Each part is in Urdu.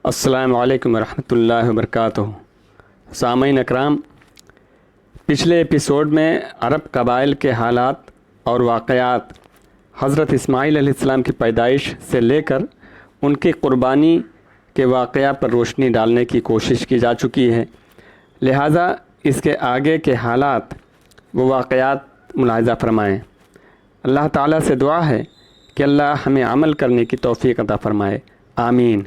السلام علیکم ورحمۃ اللہ وبرکاتہ۔ سامعین اکرام، پچھلے ایپیسوڈ میں عرب قبائل کے حالات اور واقعات حضرت اسماعیل علیہ السلام کی پیدائش سے لے کر ان کی قربانی کے واقعہ پر روشنی ڈالنے کی کوشش کی جا چکی ہے، لہٰذا اس کے آگے کے حالات و واقعات ملاحظہ فرمائیں۔ اللہ تعالیٰ سے دعا ہے کہ اللہ ہمیں عمل کرنے کی توفیق عطا فرمائے، آمین۔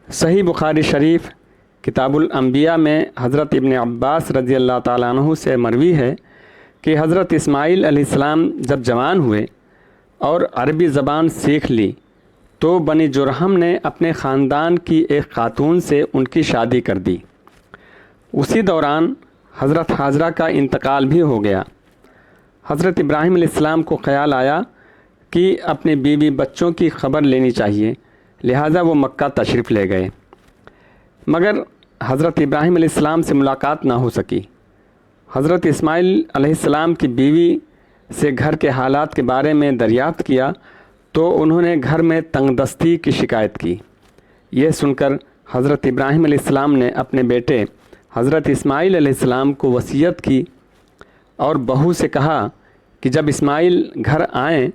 صحیح بخاری شریف کتاب الانبیاء میں حضرت ابن عباس رضی اللہ تعالیٰ عنہ سے مروی ہے کہ حضرت اسماعیل علیہ السلام جب جوان ہوئے اور عربی زبان سیکھ لی تو بنی جرہم نے اپنے خاندان کی ایک خاتون سے ان کی شادی کر دی۔ اسی دوران حضرت حاجرہ کا انتقال بھی ہو گیا۔ حضرت ابراہیم علیہ السلام کو خیال آیا کہ اپنے بیوی بچوں کی خبر لینی چاہیے، لہٰذا وہ مکہ تشریف لے گئے، مگر حضرت ابراہیم علیہ السلام سے ملاقات نہ ہو سکی۔ حضرت اسماعیل علیہ السلام کی بیوی سے گھر کے حالات کے بارے میں دریافت کیا تو انہوں نے گھر میں تنگ دستی کی شکایت کی۔ یہ سن کر حضرت ابراہیم علیہ السلام نے اپنے بیٹے حضرت اسماعیل علیہ السلام کو وصیت کی اور بہو سے کہا کہ جب اسماعیل گھر آئیں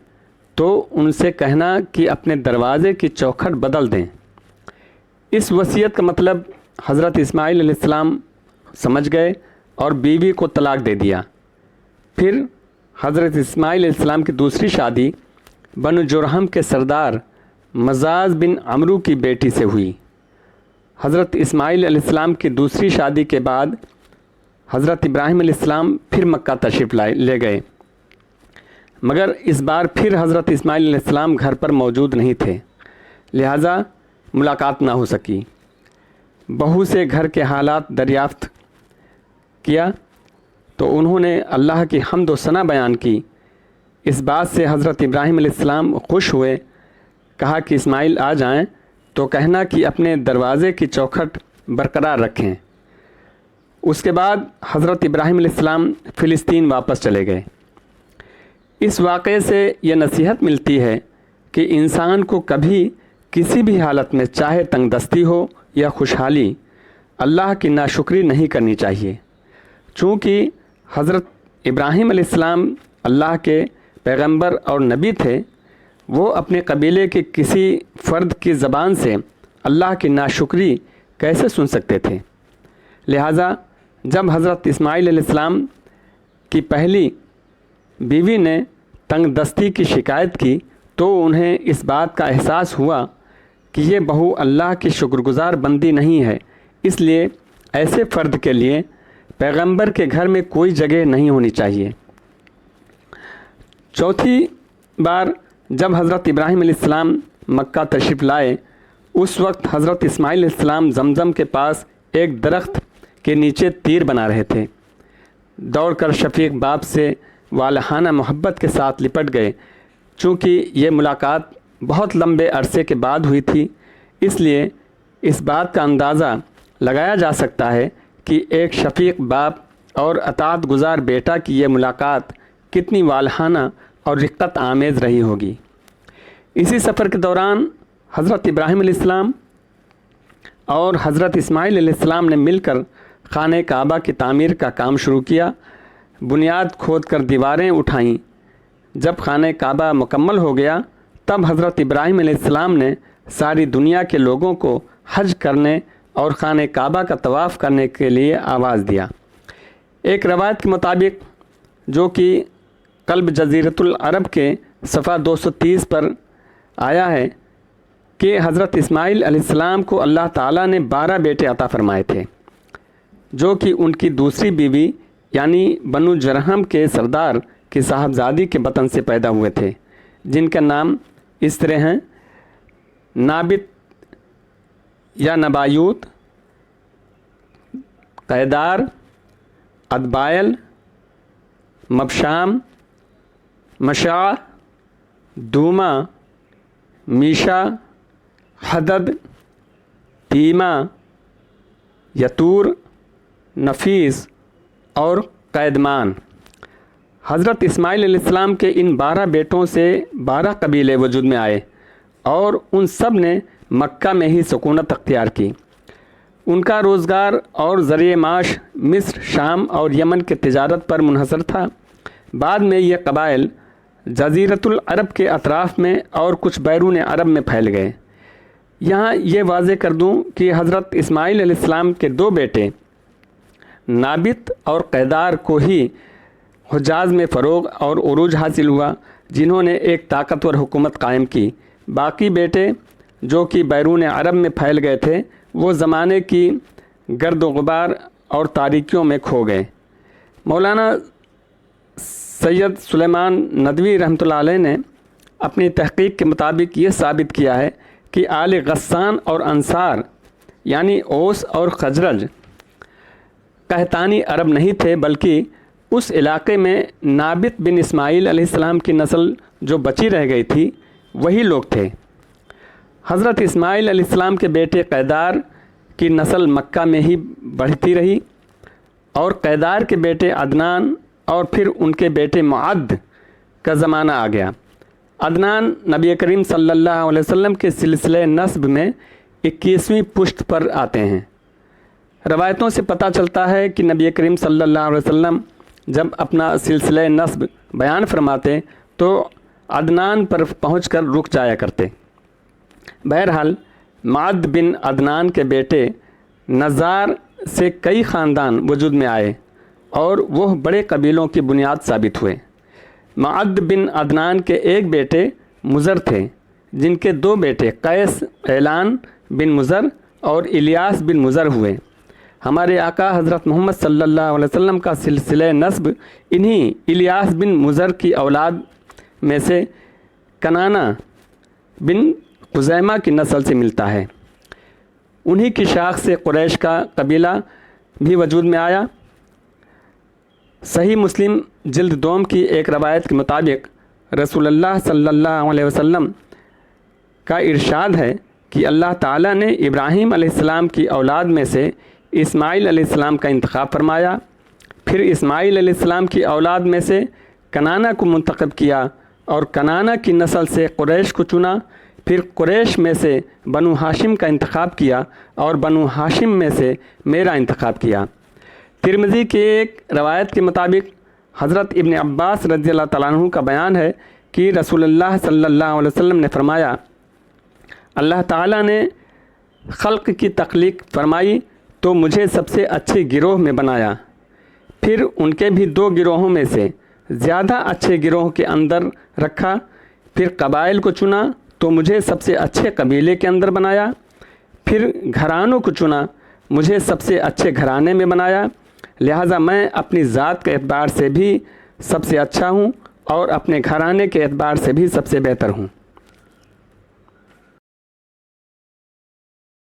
تو ان سے کہنا کہ اپنے دروازے کی چوکھٹ بدل دیں۔ اس وصیت کا مطلب حضرت اسماعیل علیہ السلام سمجھ گئے اور بیوی کو طلاق دے دیا۔ پھر حضرت اسماعیل علیہ السلام کی دوسری شادی بنو جرہم کے سردار مزاز بن عمرو کی بیٹی سے ہوئی۔ حضرت اسماعیل علیہ السلام کی دوسری شادی کے بعد حضرت ابراہیم علیہ السلام پھر مکہ تشریف لے گئے، مگر اس بار پھر حضرت اسماعیل علیہ السلام گھر پر موجود نہیں تھے، لہٰذا ملاقات نہ ہو سکی۔ بہو سے گھر کے حالات دریافت کیا تو انہوں نے اللہ کی حمد و ثنا بیان کی۔ اس بات سے حضرت ابراہیم علیہ السلام خوش ہوئے، کہا کہ اسماعیل آ جائیں تو کہنا کہ اپنے دروازے کی چوکھٹ برقرار رکھیں۔ اس کے بعد حضرت ابراہیم علیہ السلام فلسطین واپس چلے گئے۔ اس واقعے سے یہ نصیحت ملتی ہے کہ انسان کو کبھی کسی بھی حالت میں، چاہے تنگ دستی ہو یا خوشحالی، اللہ کی ناشکری نہیں کرنی چاہیے۔ چونکہ حضرت ابراہیم علیہ السلام اللہ کے پیغمبر اور نبی تھے، وہ اپنے قبیلے کے کسی فرد کی زبان سے اللہ کی ناشکری کیسے سن سکتے تھے؟ لہٰذا جب حضرت اسماعیل علیہ السلام کی پہلی بیوی نے تنگ دستی کی شکایت کی تو انہیں اس بات کا احساس ہوا کہ یہ بہو اللہ کی شکر گزار بندی نہیں ہے، اس لیے ایسے فرد کے لیے پیغمبر کے گھر میں کوئی جگہ نہیں ہونی چاہیے۔ چوتھی بار جب حضرت ابراہیم علیہ السلام مکہ تشریف لائے، اس وقت حضرت اسماعیل علیہ السلام زمزم کے پاس ایک درخت کے نیچے تیر بنا رہے تھے۔ دوڑ کر شفیق باپ سے والہانہ محبت کے ساتھ لپٹ گئے۔ چونکہ یہ ملاقات بہت لمبے عرصے کے بعد ہوئی تھی، اس لیے اس بات کا اندازہ لگایا جا سکتا ہے کہ ایک شفیق باپ اور اطاعت گزار بیٹا کی یہ ملاقات کتنی والہانہ اور رقت آمیز رہی ہوگی۔ اسی سفر کے دوران حضرت ابراہیم علیہ السلام اور حضرت اسماعیل علیہ السلام نے مل کر خانہ کعبہ کی تعمیر کا کام شروع کیا، بنیاد کھود کر دیواریں اٹھائیں۔ جب خانہ کعبہ مکمل ہو گیا تب حضرت ابراہیم علیہ السلام نے ساری دنیا کے لوگوں کو حج کرنے اور خانہ کعبہ کا طواف کرنے کے لیے آواز دیا۔ ایک روایت کے مطابق، جو کہ قلب جزیرۃ العرب کے صفحہ 230 پر آیا ہے، کہ حضرت اسماعیل علیہ السلام کو اللہ تعالیٰ نے 12 بیٹے عطا فرمائے تھے، جو کہ ان کی دوسری بیوی یعنی بنو جرہم کے سردار کی صاحبزادی کے بطن سے پیدا ہوئے تھے، جن کا نام اس طرح ہیں: نابت یا نبایوت، قیدار، ادبائل، مبشام، مشاع، دوما، میشا، حدد، تیما، یتور، نفیس اور قیدمان۔ حضرت اسماعیل علیہ السلام کے ان 12 بیٹوں سے 12 قبیلے وجود میں آئے اور ان سب نے مکہ میں ہی سکونت اختیار کی۔ ان کا روزگار اور ذریعہ معاش مصر، شام اور یمن کے تجارت پر منحصر تھا۔ بعد میں یہ قبائل جزیرۃ العرب کے اطراف میں اور کچھ بیرون عرب میں پھیل گئے۔ یہاں یہ واضح کر دوں کہ حضرت اسماعیل علیہ السلام کے دو بیٹے نابت اور قیدار کو ہی حجاز میں فروغ اور عروج حاصل ہوا، جنہوں نے ایک طاقتور حکومت قائم کی۔ باقی بیٹے جو کہ بیرون عرب میں پھیل گئے تھے وہ زمانے کی گرد و غبار اور تاریکیوں میں کھو گئے۔ مولانا سید سلیمان ندوی رحمۃ اللہ علیہ نے اپنی تحقیق کے مطابق یہ ثابت کیا ہے کہ آل غسان اور انصار یعنی اوس اور خزرج قحطانی عرب نہیں تھے، بلکہ اس علاقے میں نابت بن اسماعیل علیہ السلام کی نسل جو بچی رہ گئی تھی وہی لوگ تھے۔ حضرت اسماعیل علیہ السلام کے بیٹے قیدار کی نسل مکہ میں ہی بڑھتی رہی، اور قیدار کے بیٹے عدنان اور پھر ان کے بیٹے معد کا زمانہ آ گیا۔ عدنان نبی کریم صلی اللہ علیہ وسلم کے سلسلہ نسب میں 21ویں پشت پر آتے ہیں۔ روایتوں سے پتہ چلتا ہے کہ نبی کریم صلی اللہ علیہ وسلم جب اپنا سلسلہ نسب بیان فرماتے تو عدنان پر پہنچ کر رک جایا کرتے۔ بہرحال معد بن عدنان کے بیٹے نزار سے کئی خاندان وجود میں آئے اور وہ بڑے قبیلوں کی بنیاد ثابت ہوئے۔ معد بن عدنان کے ایک بیٹے مضر تھے، جن کے دو بیٹے قیس اعلان بن مضر اور الیاس بن مضر ہوئے۔ ہمارے آقا حضرت محمد صلی اللہ علیہ وسلم کا سلسلہ نسب انہی الیاس بن مضر کی اولاد میں سے کنانہ بن خزیمہ کی نسل سے ملتا ہے۔ انہی کی شاخ سے قریش کا قبیلہ بھی وجود میں آیا۔ صحیح مسلم جلد دوم کی ایک روایت کے مطابق رسول اللہ صلی اللہ علیہ وسلم کا ارشاد ہے کہ اللہ تعالیٰ نے ابراہیم علیہ السلام کی اولاد میں سے اسماعیل علیہ السلام کا انتخاب فرمایا، پھر اسماعیل علیہ السلام کی اولاد میں سے کنانہ کو منتخب کیا اور کنانہ کی نسل سے قریش کو چنا، پھر قریش میں سے بنو ہاشم کا انتخاب کیا اور بنو ہاشم میں سے میرا انتخاب کیا۔ ترمذی کی ایک روایت کے مطابق حضرت ابن عباس رضی اللہ تعالیٰ عنہ کا بیان ہے کہ رسول اللہ صلی اللہ علیہ وسلم نے فرمایا، اللہ تعالیٰ نے خلق کی تخلیق فرمائی تو مجھے سب سے اچھے گروہ میں بنایا، پھر ان کے بھی دو گروہوں میں سے زیادہ اچھے گروہ کے اندر رکھا، پھر قبائل کو چنا تو مجھے سب سے اچھے قبیلے کے اندر بنایا، پھر گھرانوں کو چنا مجھے سب سے اچھے گھرانے میں بنایا، لہٰذا میں اپنی ذات کے اعتبار سے بھی سب سے اچھا ہوں اور اپنے گھرانے کے اعتبار سے بھی سب سے بہتر ہوں۔